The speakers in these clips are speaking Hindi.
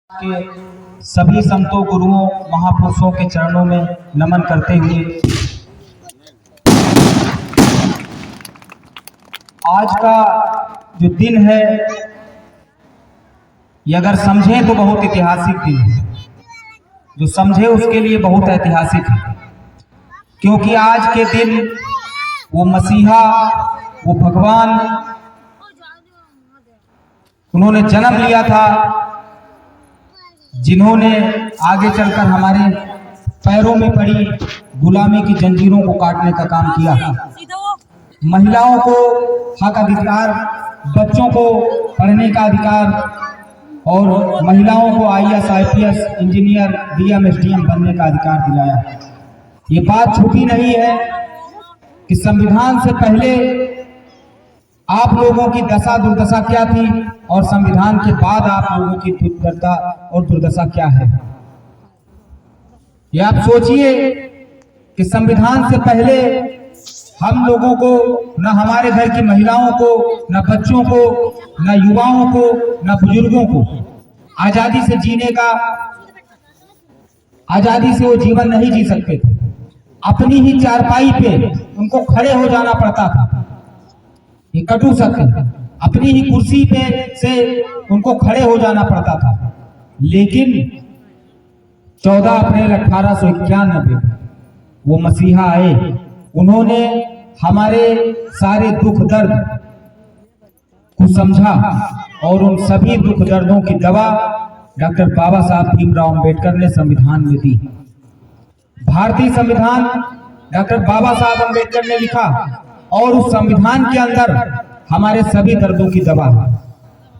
के सभी संतों गुरुओं महापुरुषों के चरणों में नमन करते हुए आज का जो दिन है ये अगर समझें तो बहुत ऐतिहासिक दिन है। जो समझे उसके लिए बहुत ऐतिहासिक है, क्योंकि आज के दिन वो मसीहा, वो भगवान, उन्होंने जन्म लिया था, जिन्होंने आगे चलकर हमारे पैरों में पड़ी गुलामी की जंजीरों को काटने का काम किया। महिलाओं को हक अधिकार, बच्चों को पढ़ने का अधिकार और महिलाओं को IAS, IPS, engineer, DM, SDM बनने का अधिकार दिलाया। ये बात छुपी नहीं है कि संविधान से पहले आप लोगों की दशा दुर्दशा क्या थी और संविधान के बाद आप लोगों की दुर्दशा और दुर्दशा क्या है। ये आप सोचिए कि संविधान से पहले हम लोगों को, न हमारे घर की महिलाओं को, न बच्चों को, न युवाओं को, न बुजुर्गों को आजादी से जीने का, आजादी से वो जीवन नहीं जी सकते थे। अपनी ही चारपाई पे उनको खड़े हो जाना पड़ता था। ये कटु सत्य, अपनी ही कुर्सी पे से उनको खड़े हो जाना पड़ता था। लेकिन 14 अप्रैल 1891 वो मसीहा आए, उन्होंने हमारे सारे दुख दर्द को समझा और उन सभी दुख दर्दों की दवा डॉक्टर बाबा साहब भीमराव अंबेडकर ने संविधान में दी। भारतीय संविधान डॉक्टर बाबा साहब अंबेडकर ने लिखा और उस संविधान के अंदर हमारे सभी दर्दों की दवा है।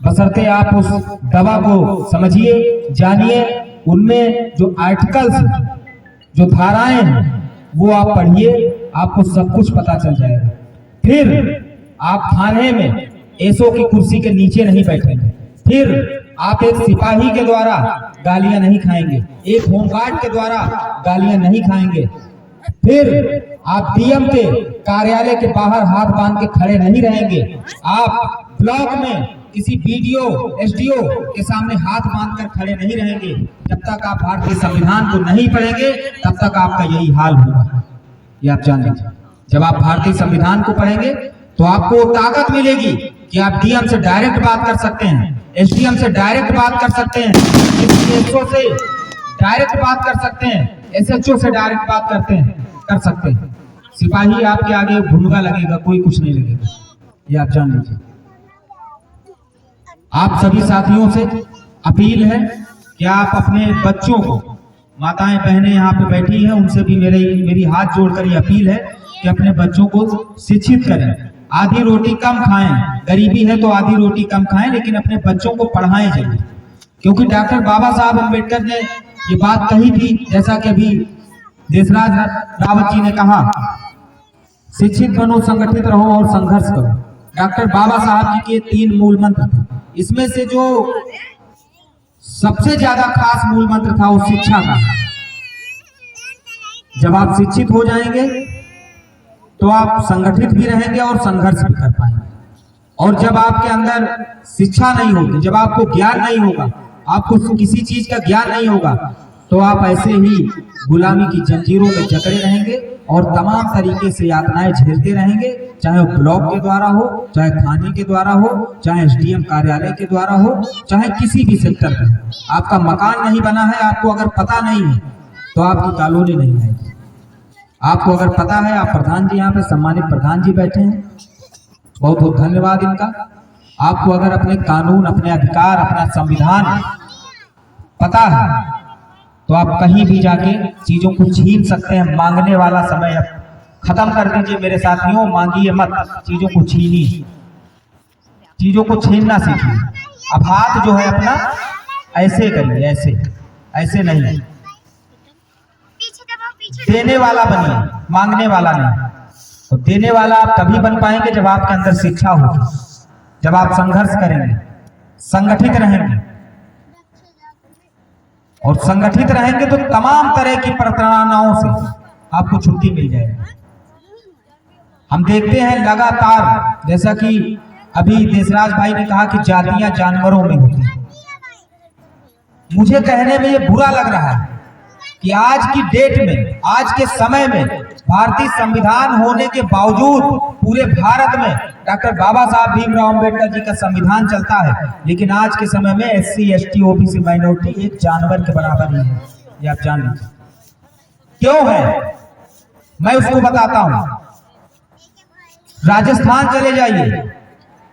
बशर्ते आप उस दवा को समझिए, जानिए, उनमें जो आर्टिकल्स, जो धाराएं हैं वो आप पढ़िए, आपको सब कुछ पता चल जाएगा। फिर आप थाने में एसओ की कुर्सी के नीचे नहीं बैठेंगे, फिर आप एक सिपाही के द्वारा गालियां नहीं खाएंगे, एक होमगार्ड के द्वारा गालियां नहीं खाएंगे, फिर आप डीएम के कार्यालय के बाहर हाथ बांध के खड़े नहीं रहेंगे, आप ब्लॉक में किसी BDO, SDO के सामने हाथ बांध कर खड़े नहीं रहेंगे। जब तक आप भारतीय संविधान को नहीं पढ़ेंगे तब तक आपका यही हाल होगा, ये आप जान लीजिए। जब आप भारतीय संविधान को पढ़ेंगे तो आपको ताकत मिलेगी कि आप डीएम से डायरेक्ट बात कर सकते हैं, SDM से डायरेक्ट बात कर सकते हैं, SO से डायरेक्ट बात कर सकते हैं, SHO से डायरेक्ट बात कर सकते हैं। सिपाही आपके आगे भूमिका लगेगा, कोई कुछ नहीं लगेगा, ये आप जान लीजिए। आप सभी साथियों से अपील है कि आप अपने बच्चों को, माताएं बहनें यहाँ पे बैठी हैं, उनसे भी मेरी हाथ जोड़कर ये अपील है कि अपने बच्चों को शिक्षित करें। आधी रोटी कम खाएं, गरीबी है तो आधी रोटी कम खाएं, लेकिन अपने बच्चों को पढ़ाएं जरूर, क्योंकि डॉक्टर बाबा साहब अम्बेडकर ने ये बात कही थी, जैसा कि अभी देशराज रावत जी ने कहा, शिक्षित बनो, संगठित रहो और संघर्ष करो। डॉक्टर बाबा साहब जी के 3 मूल मंत्र थे। इसमें से जो सबसे ज्यादा खास मूल मंत्र था वो शिक्षा का। जब आप शिक्षित हो जाएंगे तो आप संगठित भी रहेंगे और संघर्ष भी कर पाएंगे। और जब आपके अंदर शिक्षा नहीं होगी, जब आपको ज्ञान नहीं होगा, आपको किसी चीज का ज्ञान नहीं होगा, तो आप ऐसे ही गुलामी की जंजीरों में जकड़े रहेंगे और तमाम तरीके से यातनाएं झेलते रहेंगे, चाहे वो ब्लॉक के द्वारा हो, चाहे थाने के द्वारा हो, चाहे SDM कार्यालय के द्वारा हो, चाहे किसी भी सेक्टर में। आपका मकान नहीं बना है, आपको अगर पता नहीं है तो आपकी कॉलोनी नहीं आएगी। आपको अगर पता है, आप प्रधान जी, यहाँ पे सम्मानित प्रधान जी बैठे हैं, बहुत बहुत धन्यवाद इनका। आपको अगर अपने कानून, अपने अधिकार, अपना संविधान पता है तो आप कहीं भी जाके चीजों को छीन सकते हैं। मांगने वाला समय अब खत्म कर दीजिए मेरे साथियों, मांगिए मत, चीजों को छीनिए, चीजों को छीनना सीखिए। अब हाथ जो है अपना ऐसे करिए, ऐसे नहीं, देने वाला बनिए, मांगने वाला नहीं। तो देने वाला आप तभी बन पाएंगे जब आपके अंदर शिक्षा होगी, जब आप संघर्ष करेंगे, संगठित रहेंगे। और संगठित रहेंगे तो तमाम तरह की प्रताड़नाओं से आपको छुट्टी मिल जाएगी। हम देखते हैं लगातार, जैसा कि अभी देशराज भाई ने कहा कि जातियां जानवरों में होती हैं, मुझे कहने में ये बुरा लग रहा है कि आज की डेट में, आज के समय में भारतीय संविधान होने के बावजूद पूरे भारत में डॉक्टर बाबा साहब भीमराव अंबेडकर जी का संविधान चलता है, लेकिन आज के समय में SC ST OBC माइनॉरिटी एक जानवर के बराबर ही है। ये आप जान लीजिए क्यों है, मैं उसको बताता हूं। राजस्थान चले जाइए,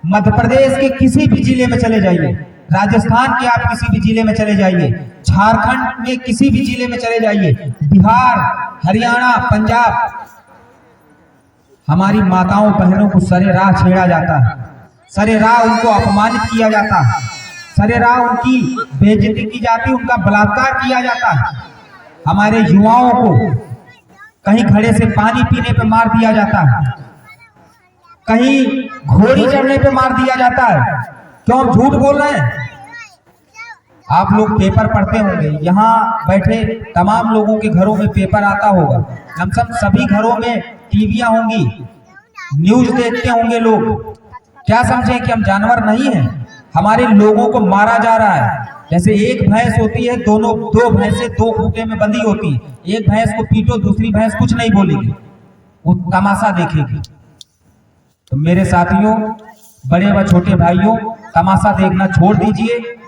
मध्य प्रदेश के किसी भी जिले में चले जाइए, राजस्थान के आप किसी भी जिले में चले जाइए, झारखंड में किसी भी जिले में चले जाइए, बिहार, हरियाणा, पंजाब, हमारी माताओं बहनों को सरेराह छेड़ा जाता है, सरेराह उनको अपमानित किया जाता है, सरेराह उनकी बेइज्जती की जाती है, उनका बलात्कार किया जाता है। हमारे युवाओं को कहीं घड़े से पानी पीने पे मार दिया जाता है, कहीं घोड़ी चढ़ने पे मार दिया जाता है। क्यों हम झूठ बोल रहे हैं? आप लोग पेपर पढ़ते होंगे, यहाँ बैठे तमाम लोगों के घरों में पेपर आता होगा, हम सब सभी घरों में टीवियां होंगी, न्यूज देखते होंगे लोग। क्या समझे कि हम जानवर नहीं हैं? हमारे लोगों को मारा जा रहा है। जैसे एक भैंस होती है, दो भैंसें दो खूंटे में बंधी होती, एक भैंस को पीटो, दूसरी भैंस कुछ नहीं बोलेगी, वो तमाशा देखेगी। तो मेरे साथियों, बड़े व छोटे भाइयों, तमाशा देखना छोड़ दीजिए।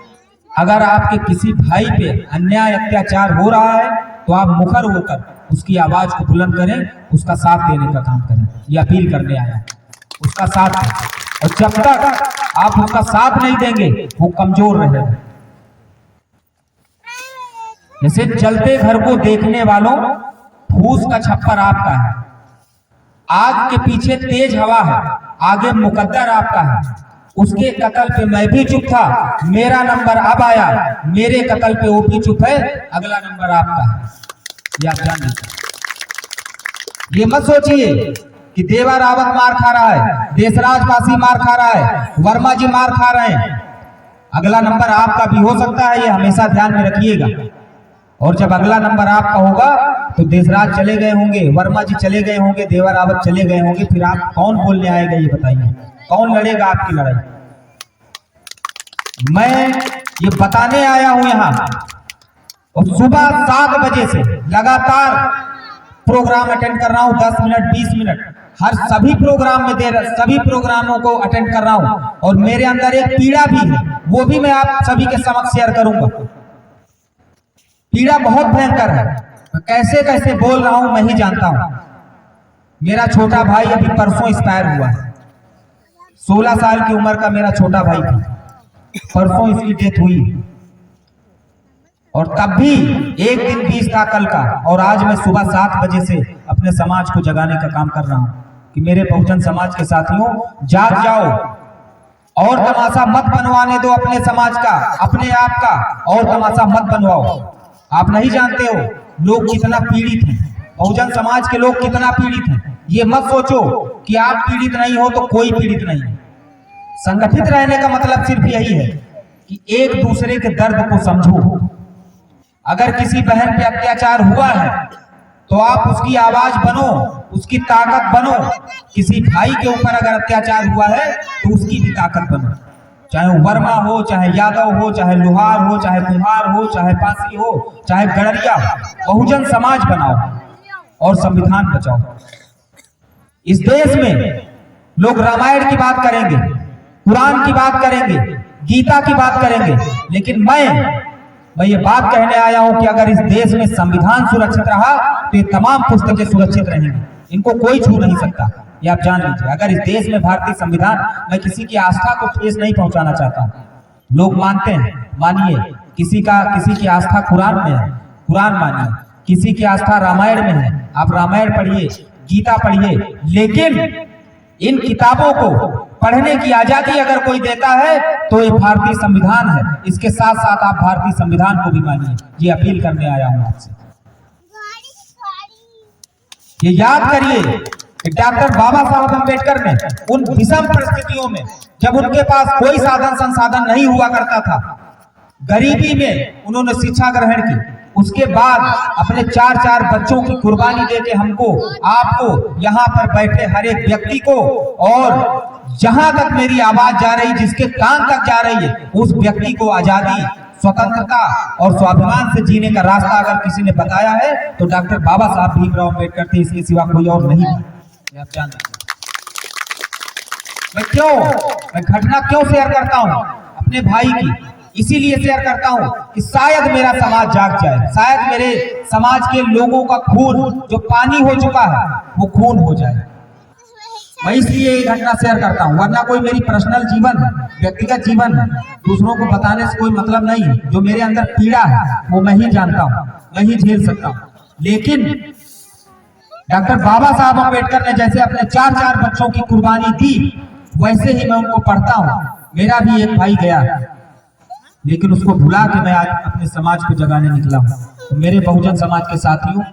अगर आपके किसी भाई पे अन्याय अत्याचार हो रहा है तो आप मुखर होकर उसकी आवाज को बुलंद करें, उसका साथ देने का काम करें। ये अपील करने आया, उसका साथ दें। और जब तक आप उसका साथ नहीं देंगे वो कमजोर रहेगा। जैसे चलते घर को देखने वालों, फूस का छप्पर आपका है, आग के पीछे तेज हवा है, आगे मुकद्दर आपका है। उसके कत्ल पे मैं भी चुप था, मेरा नंबर अब आया, मेरे कत्ल पे वो भी चुप है, अगला नंबर आपका है। ये आप जान लीजिए। ये मत सोचिए कि देवा रावत मार खा रहा है, देशराज पासी मार खा रहा है, वर्मा जी मार खा रहे हैं, अगला नंबर आपका भी हो सकता है। ये हमेशा ध्यान में रखिएगा। और जब अगला नंबर आपका होगा तो देशराज चले गए होंगे, वर्मा जी चले गए होंगे, देवा रावत चले गए होंगे, फिर आप कौन बोलने आएगा? ये बताइए, कौन लड़ेगा आपकी लड़ाई? मैं ये बताने आया हूं यहां, और सुबह 7 बजे से लगातार प्रोग्राम अटेंड कर रहा हूं, 10 मिनट 20 मिनट हर सभी प्रोग्राम में सभी प्रोग्रामों को अटेंड कर रहा हूं। और मेरे अंदर एक पीड़ा भी है, वो भी मैं आप सभी के समक्ष शेयर करूंगा। पीड़ा बहुत भयंकर है, कैसे कैसे बोल रहा हूं मैं ही जानता हूं। मेरा छोटा भाई अभी परसों एक्सपायर हुआ है, 16 साल की उम्र का मेरा छोटा भाई था, परसों इसकी डेथ हुई। और तब भी एक दिन बीस था कल का, और आज मैं सुबह 7 बजे से अपने समाज को जगाने का काम कर रहा हूं कि मेरे बहुजन समाज के साथियों, जाग जाओ और तमाशा मत बनवाने दो अपने समाज का, अपने आप का, और तमाशा मत बनवाओ। आप नहीं जानते हो लोग कितना पीड़ित हैं, बहुजन समाज के लोग कितना पीड़ित हैं। ये मत सोचो कि आप पीड़ित नहीं हो तो कोई पीड़ित नहीं है। संगठित रहने का मतलब सिर्फ यही है कि एक दूसरे के दर्द को समझो। अगर किसी बहन पे अत्याचार हुआ है तो आप उसकी आवाज बनो, उसकी ताकत बनो। किसी भाई के ऊपर अगर अत्याचार हुआ है तो उसकी भी ताकत बनो, चाहे वो वर्मा हो, चाहे यादव हो, चाहे लोहार हो, चाहे कुम्हार हो, चाहे पासी हो, चाहे गड़रिया हो, बहुजन समाज बनाओ और संविधान बचाओ। इस देश में लोग रामायण की बात करेंगे, कुरान की बात करेंगे, गीता की बात करेंगे, लेकिन मैं ये बात कहने आया हूं कि अगर इस देश में संविधान सुरक्षित रहा तो ये तमाम पुस्तकें सुरक्षित रहेंगी, इनको कोई छू नहीं सकता। ये आप जान लीजिए। अगर इस देश में भारतीय संविधान, मैं किसी की आस्था को ठेस नहीं पहुंचाना चाहता, लोग मानते हैं, मानिए, किसी की आस्था कुरान में है, कुरान मानिए, किसी की आस्था रामायण में है, आप रामायण पढ़िए, गीता पढ़िए, लेकिन इन किताबों को पढ़ने की आजादी अगर कोई देता है तो ये भारतीय संविधान है। इसके साथ साथ आप भारतीय संविधान को भी मानिए। ये अपील करने आया हूं आपसे। ये याद करिए कि डॉक्टर बाबा साहब अम्बेडकर ने उन विषम परिस्थितियों में, जब उनके पास कोई साधन संसाधन नहीं हुआ करता था, गरीबी में उन्होंने शिक्षा ग्रहण की, उसके बाद अपने 4 बच्चों की कुर्बानी देके हमको, आपको, यहाँ पर बैठे हर एक व्यक्ति को, और जहां तक मेरी आवाज जा रही, जिसके कान तक जा रही है, उस व्यक्ति को आजादी, स्वतंत्रता और स्वाभिमान से जीने का रास्ता अगर किसी ने बताया है तो डॉक्टर बाबा साहब भीमराव अम्बेडकर थे, इसके सिवा कोई और नहीं। आप जानते हैं मैं घटना क्यों शेयर करता हूं अपने भाई की, इसीलिए शेयर करता हूं कि शायद मेरा समाज जाग जाए, शायद मेरे समाज के लोगों का खून जो पानी हो चुका है वो खून हो जाए। मैं इसलिए ये घटना शेयर करता हूं, वरना कोई मेरी पर्सनल जीवन है, व्यक्तिगत जीवन है, दूसरों को बताने से कोई मतलब नहीं है। जो मेरे अंदर पीड़ा है वो मैं ही जानता हूं, मैं ही झेल सकता हूं। लेकिन डॉक्टर बाबा साहब अम्बेडकर ने जैसे अपने 4 बच्चों की कुर्बानी दी, वैसे ही मैं उनको पढ़ता हूं। मेरा भी एक भाई गया, लेकिन उसको भुला के मैं आज अपने समाज को जगाने निकला हूं। तो मेरे बहुजन समाज के साथियों,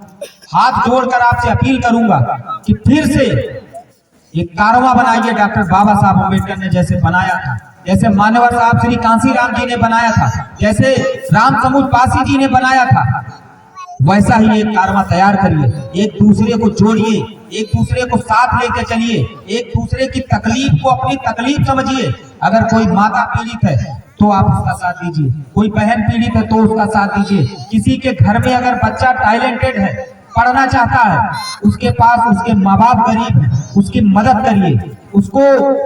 हाथ जोड़कर आपसे अपील करूंगा कि फिर से एक कारवां बनाइए, डॉक्टर बाबा साहब अम्बेडकर ने जैसे बनाया था, जैसे मान्यवर साहब श्री कांसीराम जी ने बनाया था, जैसे राम समुद्र पासी जी ने बनाया था, वैसा ही एक कारवां तैयार करिए। एक दूसरे को जोड़िए, एक दूसरे को साथ लेकर चलिए, एक दूसरे की तकलीफ को अपनी तकलीफ समझिए। अगर कोई माता पीड़ित है तो आप उसका साथ दीजिए, कोई बहन पीड़ित है तो उसका साथ दीजिए। किसी के घर में अगर बच्चा टैलेंटेड है, पढ़ना चाहता है, उसके पास उसके माँ बाप गरीब है, उसकी मदद करिए, उसको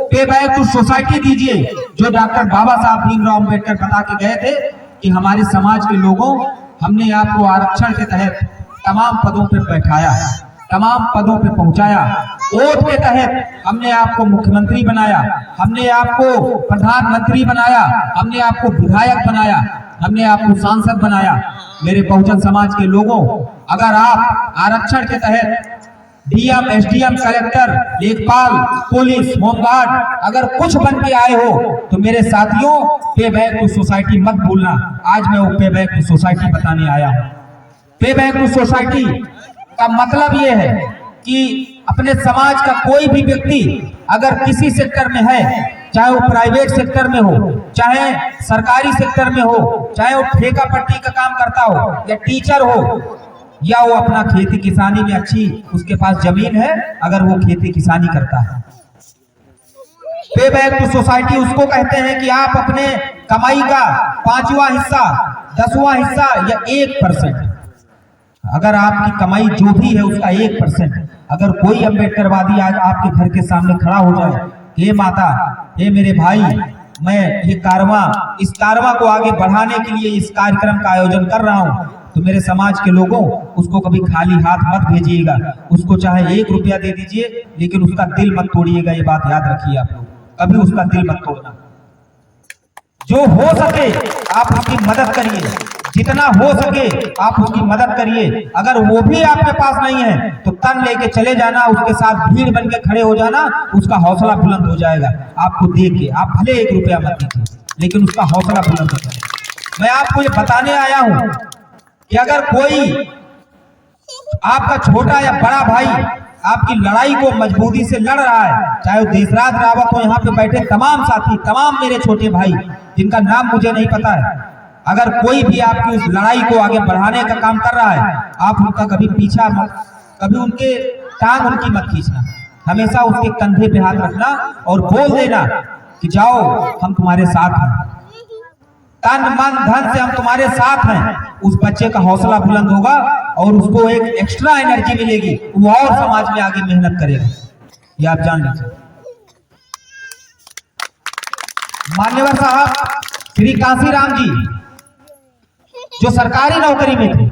पे बैक टू सोसाइटी दीजिए। जो डॉक्टर बाबा साहब भीमराव अम्बेडकर बता के गए थे कि हमारे समाज के लोगों, हमने आपको आरक्षण के तहत तमाम पदों पर बैठाया, तमाम पदों पे पहुंचाया, वोट के तहत हमने आपको मुख्यमंत्री बनाया, हमने आपको प्रधानमंत्री बनाया, हमने आपको विधायक बनाया, हमने आपको सांसद बनाया। मेरे बहुजन समाज के लोगों, अगर आप आरक्षण के तहत डीएम, एसडीएम, कलेक्टर, लेखपाल, पुलिस, होमगार्ड अगर कुछ बन के आए हो तो मेरे साथियों, पे बैक टू सोसाइटी मत भूलना। आज मैं वो पे बैक टू सोसाइटी बताने आया हूं। पे बैक टू सोसाइटी का मतलब ये है कि अपने समाज का कोई भी व्यक्ति अगर किसी सेक्टर में है, चाहे वो प्राइवेट सेक्टर में हो, चाहे सरकारी सेक्टर में हो, चाहे वो ठेका पट्टी का काम करता हो या टीचर हो, या वो अपना खेती किसानी में अच्छी उसके पास जमीन है, अगर वो खेती किसानी करता है, पे बैक टू सोसाइटी उसको कहते हैं कि आप अपने कमाई का 5वां हिस्सा, 10वां हिस्सा या 1%, अगर आपकी कमाई जो भी है उसका 1%, अगर कोई अम्बेडकरवादी आज आपके घर के सामने खड़ा हो जाए, हे माता, हे मेरे भाई, मैं ये इस कारवां को आगे बढ़ाने के लिए इस कार्यक्रम का आयोजन कर रहा हूं, तो मेरे समाज के लोगों, उसको कभी खाली हाथ मत भेजिएगा। उसको चाहे 1 रुपया दे दीजिए, लेकिन उसका दिल मत तोड़िएगा। ये बात याद रखिए आप लोग, कभी उसका दिल मत तोड़ना। जो हो सके आप उसकी मदद करिए, जितना हो सके आप उसकी मदद करिए। अगर वो भी आपके पास नहीं है तो तन लेके चले जाना, उसके साथ भीड़ बन के खड़े हो जाना, उसका हौसला बुलंद हो जाएगा। आपको देख के आप भले 1 रुपया मत दीजिए, लेकिन उसका हौसला बुलंद हो जाएगा। मैं आपको ये बताने आया हूं कि अगर कोई आपका छोटा या बड़ा भाई आपकी लड़ाई को मजबूती से लड़ रहा है, चाहे वो देशराज रावत हो, यहाँ पे बैठे तमाम साथी, तमाम मेरे छोटे भाई जिनका नाम मुझे नहीं पता है, अगर कोई भी आपकी उस लड़ाई को आगे बढ़ाने का काम कर रहा है, आप उनका कभी पीछा मत, कभी उनके टांग उनकी मत खींचना, हमेशा उसके कंधे पे हाथ रखना और बोल देना कि जाओ, हम तुम्हारे साथ हैं, तन मन धन से हम तुम्हारे साथ हैं। उस बच्चे का हौसला बुलंद होगा और उसको एक एक्स्ट्रा एनर्जी मिलेगी, वो और समाज में आगे मेहनत करेगा। ये आप जान लीजिए। मान्यवर साहब श्री कांसीराम जी जो सरकारी नौकरी में थे,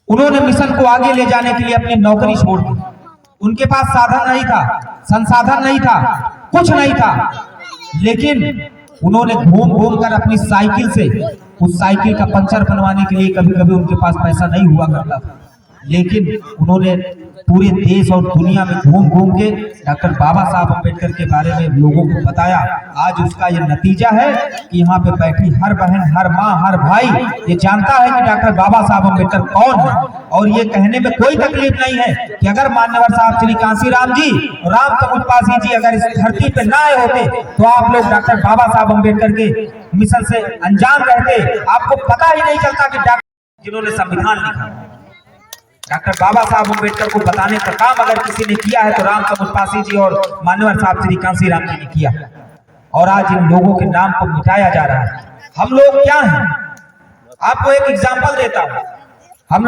उन्होंने मिशन को आगे ले जाने के लिए अपनी नौकरी छोड़ दी। उनके पास साधन नहीं था, संसाधन नहीं था, कुछ नहीं था, लेकिन उन्होंने घूम घूम कर अपनी साइकिल से, उस साइकिल का पंचर बनवाने के लिए कभी कभी उनके पास पैसा नहीं हुआ करता था, लेकिन उन्होंने पूरे देश और दुनिया में घूम घूम के डॉक्टर बाबा साहब अम्बेडकर के बारे में लोगों को बताया। आज उसका ये नतीजा है कि यहाँ पे बैठी हर बहन, हर माँ, हर भाई ये जानता है कि डॉक्टर बाबा साहब अम्बेडकर कौन है। और ये कहने में कोई तकलीफ नहीं है कि अगर मान्यवर साहब श्री कांसीराम जी, राम समुद्र पासी जी अगर इस धरती पे ना आए होते तो आप लोग डॉक्टर बाबा साहब अम्बेडकर के मिशन से अनजान रहते। आपको पता ही नहीं चलता कि डॉक्टर जिन्होंने संविधान लिखा, डॉक्टर बाबा साहब अम्बेडकर को बताने का काम अगर किसी ने किया है तो राम समुद्र पासी जी और मान्यवर साहब श्री कांसीराम जी ने किया। और आज इन लोगों के नाम को मिटाया जा रहा है। हम लोग क्या हैं? आपको एक एग्जांपल देता हूं। हम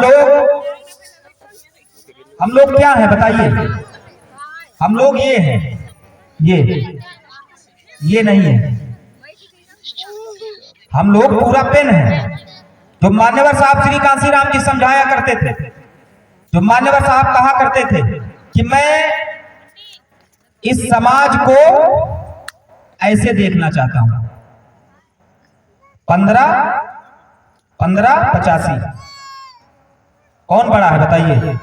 लोग क्या हैं बताइए? हम लोग ये हैं, ये नहीं है। हम लोग पूरा पेन है। जो मान्यवर साहब श्री कांसीराम जी समझाया करते थे, जो मान्यवर साहब कहा करते थे कि मैं इस समाज को ऐसे देखना चाहता हूं। 15-15-85 कौन बड़ा है बताइए?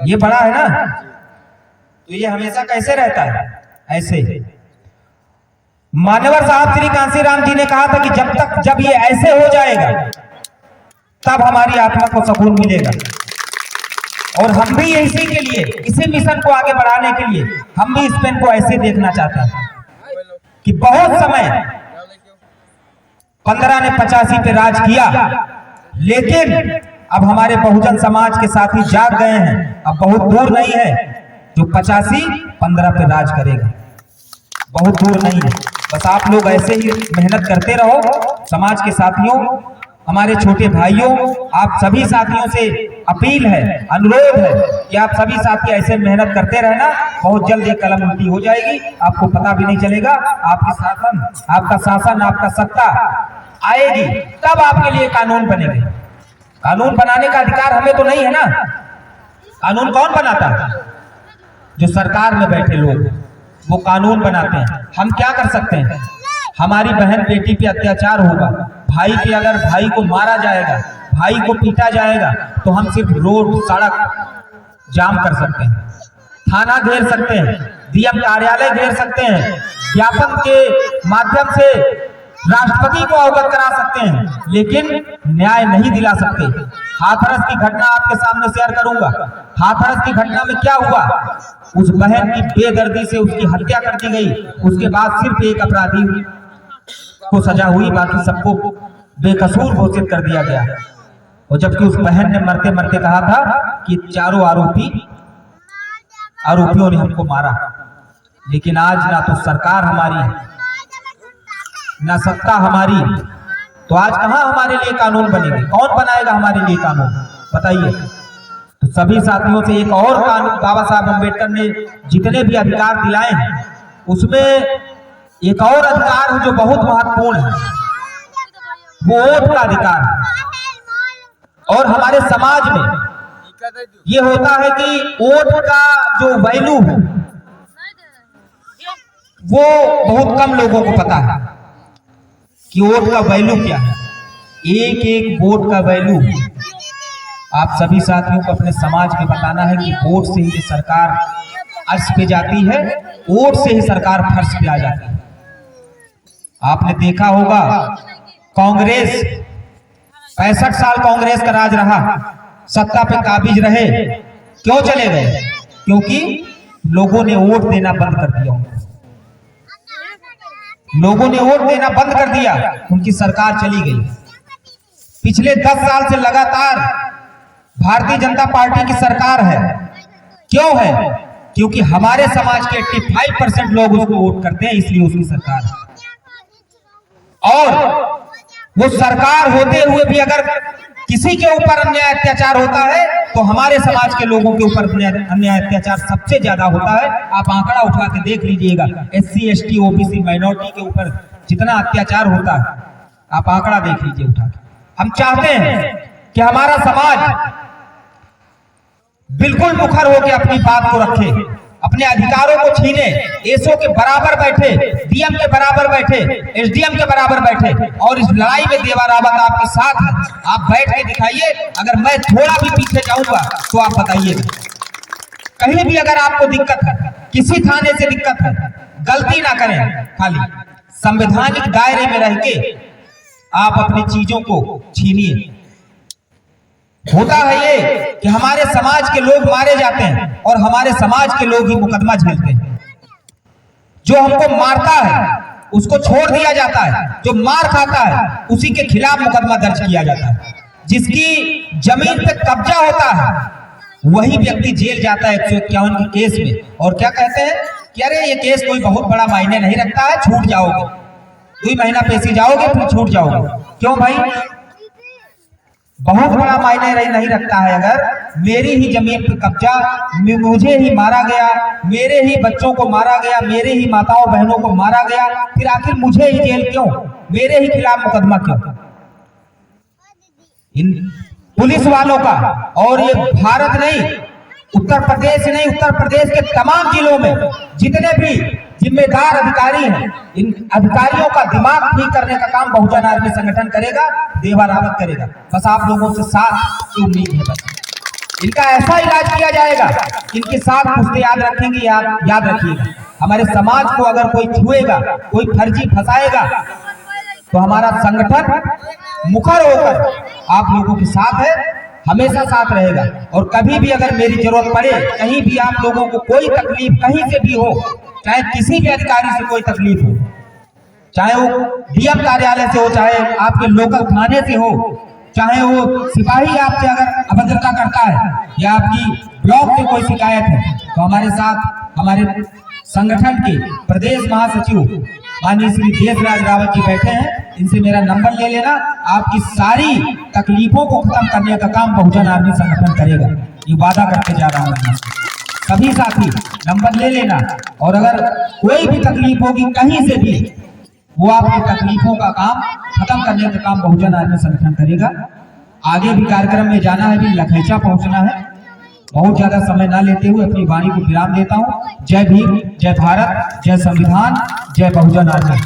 ये बड़ा है ना, तो ये हमेशा कैसे रहता है? ऐसे। मान्यवर साहब श्री कांसीराम जी ने कहा था कि जब ये ऐसे हो जाएगा तब हमारी आत्मा को सुकून मिलेगा। और हम भी इसी के लिए, इसी मिशन को आगे बढ़ाने के लिए हम भी इस पेन को ऐसे देखना चाहते हैं कि बहुत समय 15 ने 85 पे राज किया, लेकिन अब हमारे बहुजन समाज के साथी जाग गए हैं। अब बहुत दूर नहीं है जो 85-15 पे राज करेगा, बहुत दूर नहीं है। बस आप लोग ऐसे ही मेहनत करते रहो। समाज के साथियों, हमारे छोटे भाइयों, आप सभी साथियों से अपील है, अनुरोध है कि आप सभी साथी ऐसे मेहनत करते रहना। बहुत जल्द ये कलम उल्टी हो जाएगी, आपको पता भी नहीं चलेगा। आपका शासन, आपका सत्ता आएगी, तब आपके लिए कानून बनेंगे। कानून बनाने का अधिकार हमें तो नहीं है ना। कानून कौन बनाता है? जो सरकार में बैठे लोग, वो कानून बनाते हैं। हम क्या कर सकते हैं? हमारी बहन बेटी पे अत्याचार होगा, अगर भाई को मारा जाएगा, भाई को पीटा जाएगा, तो हम सिर्फ रोड सड़क जाम कर सकते हैं, थाना घेर सकते हैं, डीएम कार्यालय घेर सकते हैं, ज्ञापन के माध्यम से राष्ट्रपति को अवगत करा सकते हैं, लेकिन न्याय नहीं दिला सकते। हाथरस की घटना आपके सामने शेयर करूंगा। हाथरस की घटना में क्या हुआ? उस बहन की बेदर्दी से उसकी हत्या कर दी गई। उसके बाद सिर्फ एक अपराधी को सजा हुई, बाकी सबको बेकसूर घोषित कर दिया गया। और जबकि उस बहन ने मरते मरते कहा था कि चारों आरोपियों ने हमको मारा। लेकिन आज ना तो सरकार हमारी है, ना सत्ता हमारी, तो आज कहां हमारे लिए कानून बनेंगे? कौन बनाएगा हमारे लिए कानून बताइए? तो सभी साथियों से एक और कानून बाबा साहब अम्बेडकर ने जितने भी अधिकार दिलाए हैं, उसमें एक और अधिकार है जो बहुत महत्वपूर्ण है, वो वोट का अधिकार है। और हमारे समाज में ये होता है कि वोट का जो वैल्यू है वो बहुत कम लोगों को पता है कि वोट का वैल्यू क्या है। एक एक वोट का वैल्यू आप सभी साथियों को अपने समाज में बताना है कि वोट से ही सरकार अर्श पे जाती है, वोट से ही सरकार फर्श पे आ जाती है। आपने देखा होगा कांग्रेस 65 साल कांग्रेस का राज रहा, सत्ता पे काबिज रहे, क्यों चले गए? क्योंकि लोगों ने वोट देना बंद कर दिया। लोगों ने वोट देना बंद कर दिया, उनकी सरकार चली गई। पिछले 10 साल से लगातार भारतीय जनता पार्टी की सरकार है। क्यों है? क्योंकि हमारे समाज के 85% लोग उसको वोट करते हैं, इसलिए उसकी सरकार है। और वो सरकार होते हुए भी अगर किसी के ऊपर अन्याय अत्याचार होता है तो हमारे समाज के लोगों के ऊपर अन्याय अत्याचार सबसे ज्यादा होता है। आप आंकड़ा उठा के देख लीजिएगा, SC ST OBC माइनॉरिटी के ऊपर जितना अत्याचार होता है, आप आंकड़ा देख लीजिए उठा के। हम चाहते हैं कि हमारा समाज बिल्कुल मुखर होकर अपनी बात को रखे, अपने अधिकारों को छीने, एसओ के बराबर बैठे, डीएम के बराबर बैठे, SDM के बराबर बैठे। और इस लड़ाई में देवा रावत आपके साथ है। आप बैठ के दिखाइए। अगर मैं थोड़ा भी पीछे जाऊंगा तो आप बताइए। कहीं भी अगर आपको दिक्कत है, किसी थाने से दिक्कत है, गलती ना करें, खाली संवैधानिक दायरे में रह के आप अपनी चीजों को छीनिए। होता है ये कि हमारे समाज के लोग मारे जाते हैं और हमारे समाज के लोग ही मुकदमा झेलते हैं। जो हमको मारता है उसको छोड़ दिया जाता है, जो मार खाता है उसी के खिलाफ मुकदमा दर्ज किया जाता है। जिसकी जमीन पे कब्जा होता है वही व्यक्ति जेल जाता है 151 के केस में, और क्या कहते हैं कि अरे ये केस कोई बहुत बड़ा मायने नहीं रखता है, छूट जाओगे। 2 महीना पेशी जाओगे फिर छूट जाओगे। क्यों भाई? बहुत बड़ा मायने नहीं रखता है। अगर मेरी ही जमीन पर कब्जा, मुझे ही मारा गया, मेरे ही बच्चों को मारा गया, मेरे ही माताओं बहनों को मारा गया, फिर आखिर मुझे ही जेल क्यों? मेरे ही खिलाफ मुकदमा क्यों? इन पुलिस वालों का, और ये भारत नहीं, उत्तर प्रदेश नहीं, उत्तर प्रदेश के तमाम जिलों में जितने भी जिम्मेदार अधिकारी हैं, इन अधिकारियों का दिमाग ठीक करने का काम बहुजन आर्मी संगठन करेगा, देवा रावत करेगा। बस आप लोगों से साथ की उम्मीद है। बस इनका ऐसा इलाज किया जाएगा, इनके साथ पुश्ते याद रखेंगे। याद रखिएगा, हमारे समाज को अगर कोई छुएगा, कोई फर्जी फंसाएगा, तो हमारा संगठन मुखर होकर आप लोगों के साथ है, हमेशा साथ रहेगा। और कभी भी अगर मेरी जरूरत पड़े, कहीं भी आप लोगों को कोई तकलीफ कहीं से भी हो, चाहे किसी भी अधिकारी से कोई तकलीफ हो, चाहे वो डीएम कार्यालय से हो, चाहे आपके लोकल थाने से हो, चाहे वो सिपाही आपसे अगर अभद्रता करता है या आपकी ब्लॉक से कोई शिकायत है, तो हमारे साथ हमारे संगठन के प्रदेश महासचिव माननीय श्री देशराज रावत जी बैठे हैं। इनसे मेरा नंबर ले लेना, आपकी सारी तकलीफों को खत्म करने का काम बहुजन आर्मी संगठन करेगा, ये वादा करके जा रहा हूँ। सभी साथी नंबर ले लेना, और अगर कोई भी तकलीफ होगी कहीं से भी, वो आपकी तकलीफों का काम खत्म करने का काम बहुजन आर्मी संगठन करेगा। आगे भी कार्यक्रम में जाना है, भी लखैचा पहुंचना है। बहुत ज्यादा समय ना लेते हुए अपनी वाणी को विराम देता हूं। जय भीम, जय भारत, जय संविधान, जय बहुजन आर्मी।